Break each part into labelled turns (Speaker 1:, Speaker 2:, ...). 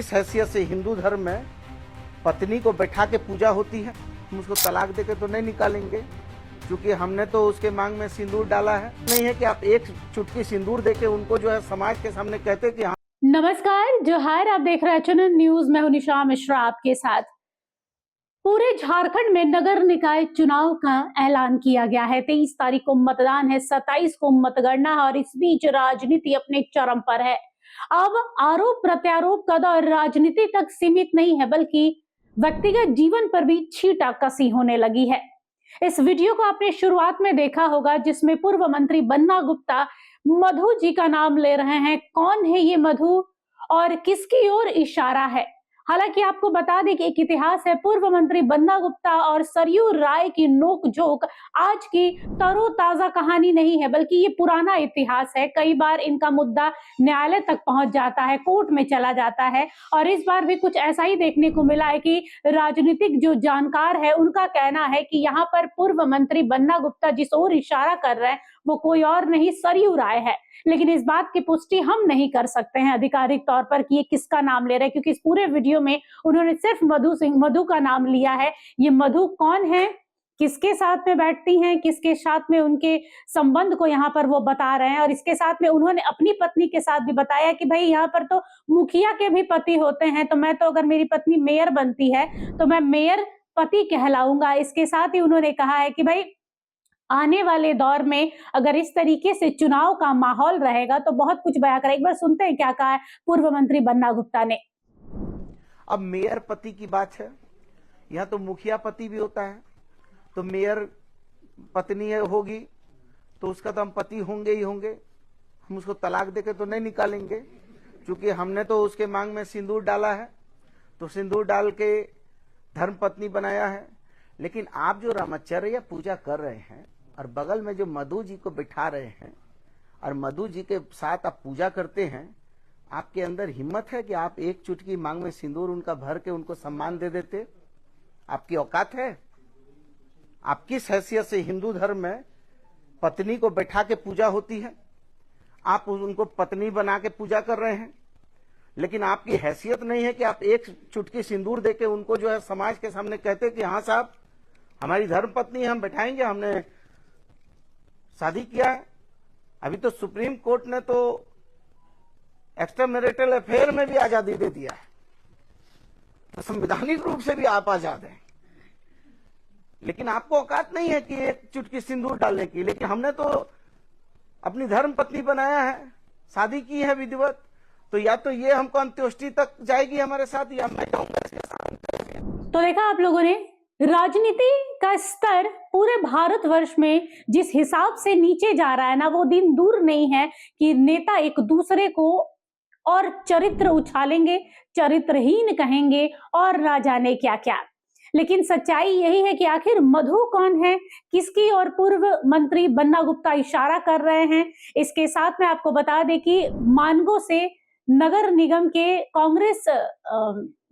Speaker 1: किस हैसियत से हिंदू धर्म में पत्नी को बैठा के पूजा होती है? हम उसको तलाक देके तो नहीं निकालेंगे, क्योंकि हमने तो उसके मांग में सिंदूर डाला है। नहीं है कि आप एक चुटकी सिंदूर देके उनको जो है समाज के सामने कहते कि हाँ।
Speaker 2: नमस्कार, जोहार। आप देख रहे हैं चुनन न्यूज। मैं हूं निशा मिश्रा आपके साथ। पूरे झारखंड में नगर निकाय चुनाव का ऐलान किया गया है। 23 तारीख को मतदान है, 27 को मतगणना है और इस बीच राजनीति अपने चरम पर है। अब आरोप प्रत्यारोप का दौर राजनीति तक सीमित नहीं है, बल्कि व्यक्तिगत जीवन पर भी छींटाकसी होने लगी है। इस वीडियो को आपने शुरुआत में देखा होगा, जिसमें पूर्व मंत्री बन्ना गुप्ता मधु जी का नाम ले रहे हैं। कौन है ये मधु और किसकी ओर इशारा है? हालांकि आपको बता दें कि एक इतिहास है। पूर्व मंत्री बन्ना गुप्ता और सरयू राय की नोकझोंक आज की तरोताजा कहानी नहीं है, बल्कि ये पुराना इतिहास है। कई बार इनका मुद्दा न्यायालय तक पहुंच जाता है, कोर्ट में चला जाता है और इस बार भी कुछ ऐसा ही देखने को मिला है कि राजनीतिक जो जानकार है उनका कहना है कि यहाँ पर पूर्व मंत्री बन्ना गुप्ता जिस ओर इशारा कर रहे हैं वो कोई और नहीं, सरयू राय है। लेकिन इस बात की पुष्टि हम नहीं कर सकते हैं आधिकारिक तौर पर कि ये किसका नाम ले रहे हैं, क्योंकि इस पूरे वीडियो में उन्होंने सिर्फ मधु का नाम लिया है। ये मधु कौन है, किसके साथ में बैठती हैं, किसके साथ में उनके संबंध को यहाँ पर वो बता रहे हैं। और इसके साथ में उन्होंने अपनी पत्नी के साथ भी बताया कि भाई यहाँ पर तो मुखिया के भी पति होते हैं, तो मैं तो अगर मेरी पत्नी मेयर बनती है तो मैं मेयर पति कहलाऊंगा। इसके साथ ही उन्होंने कहा है कि भाई आने वाले दौर में अगर इस तरीके से चुनाव का माहौल रहेगा तो बहुत कुछ बयां करें। एक बार सुनते हैं क्या कहा है पूर्व मंत्री बन्ना गुप्ता ने।
Speaker 1: अब मेयर पति की बात है, यहाँ तो मुखिया पति भी होता है, तो मेयर पत्नी होगी तो उसका तो हम पति होंगे ही होंगे। हम उसको तलाक देके तो नहीं निकालेंगे, क्योंकि हमने तो उसके मांग में सिंदूर डाला है, तो सिंदूर डाल के धर्म पत्नी बनाया है। लेकिन आप जो रामचर्या पूजा कर रहे हैं और बगल में जो मधु जी को बिठा रहे हैं और मधु जी के साथ आप पूजा करते हैं, आपके अंदर हिम्मत है कि आप एक चुटकी मांग में सिंदूर उनका भर के उनको सम्मान दे देते? आपकी औकात है? आप किस हैसियत से हिंदू धर्म में पत्नी को बैठा के पूजा होती है? आप उनको पत्नी बना के पूजा कर रहे हैं, लेकिन आपकी हैसियत नहीं है कि आप एक चुटकी सिंदूर देके उनको जो है समाज के सामने कहते कि हाँ साहब हमारी धर्म पत्नी हम बैठाएंगे, हमने शादी किया है। अभी तो सुप्रीम कोर्ट ने तो एक्स्ट्रा मैरिटल अफेयर में भी आजादी दे दिया है, तो संवैधानिक रूप से भी आप आजाद हैं। लेकिन आपको औकात नहीं है कि एक चुटकी सिंदूर डालने की। लेकिन हमने तो अपनी धर्म पत्नी बनाया है, शादी की है विधिवत, तो या तो ये हमको अंत्येष्टि तक जाएगी हमारे साथ या मैं जाऊंगा इसके साथ।
Speaker 2: तो देखा आप लोगों ने, राजनीति का स्तर पूरे भारतवर्ष में जिस हिसाब से नीचे जा रहा है ना, वो दिन दूर नहीं है कि नेता एक दूसरे को और चरित्र उछालेंगे, चरित्रहीन कहेंगे और ना जाने क्या क्या। लेकिन सच्चाई यही है कि आखिर मधु कौन है, किसकी और पूर्व मंत्री बन्ना गुप्ता इशारा कर रहे हैं। इसके साथ में आपको बता दें कि मानगो से नगर निगम के कांग्रेस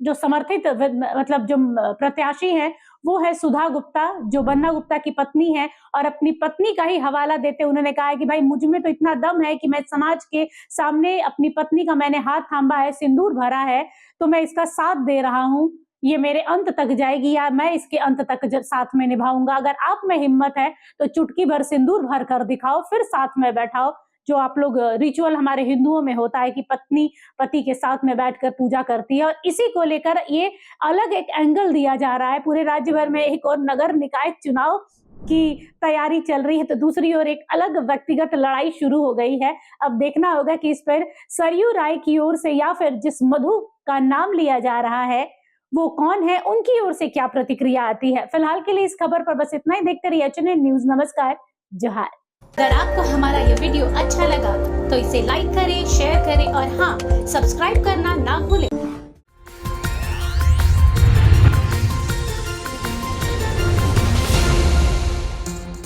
Speaker 2: जो समर्थित मतलब जो प्रत्याशी हैं वो है सुधा गुप्ता, जो बन्ना गुप्ता की पत्नी है। और अपनी पत्नी का ही हवाला देते उन्होंने कहा है कि भाई मुझ में तो इतना दम है कि मैं समाज के सामने अपनी पत्नी का मैंने हाथ थामा है, सिंदूर भरा है, तो मैं इसका साथ दे रहा हूं। ये मेरे अंत तक जाएगी या मैं इसके अंत तक साथ में निभाऊंगा। अगर आप में हिम्मत है तो चुटकी भर सिंदूर भर कर दिखाओ, फिर साथ में बैठाओ। जो आप लोग रिचुअल हमारे हिंदुओं में होता है कि पत्नी पति के साथ में बैठकर पूजा करती है, और इसी को लेकर ये अलग एक एंगल दिया जा रहा है। पूरे राज्य भर में एक और नगर निकाय चुनाव की तैयारी चल रही है, तो दूसरी ओर एक अलग व्यक्तिगत लड़ाई शुरू हो गई है। अब देखना होगा कि इस पर सरयू राय की ओर से या फिर जिस मधु का नाम लिया जा रहा है वो कौन है, उनकी ओर से क्या प्रतिक्रिया आती है। फिलहाल के लिए इस खबर पर बस इतना ही। देखते रहिए चुनन न्यूज। नमस्कार, जोहार।
Speaker 3: अगर आपको हमारा ये वीडियो अच्छा लगा तो इसे लाइक करें, शेयर करें और हाँ, सब्सक्राइब करना ना भूलें।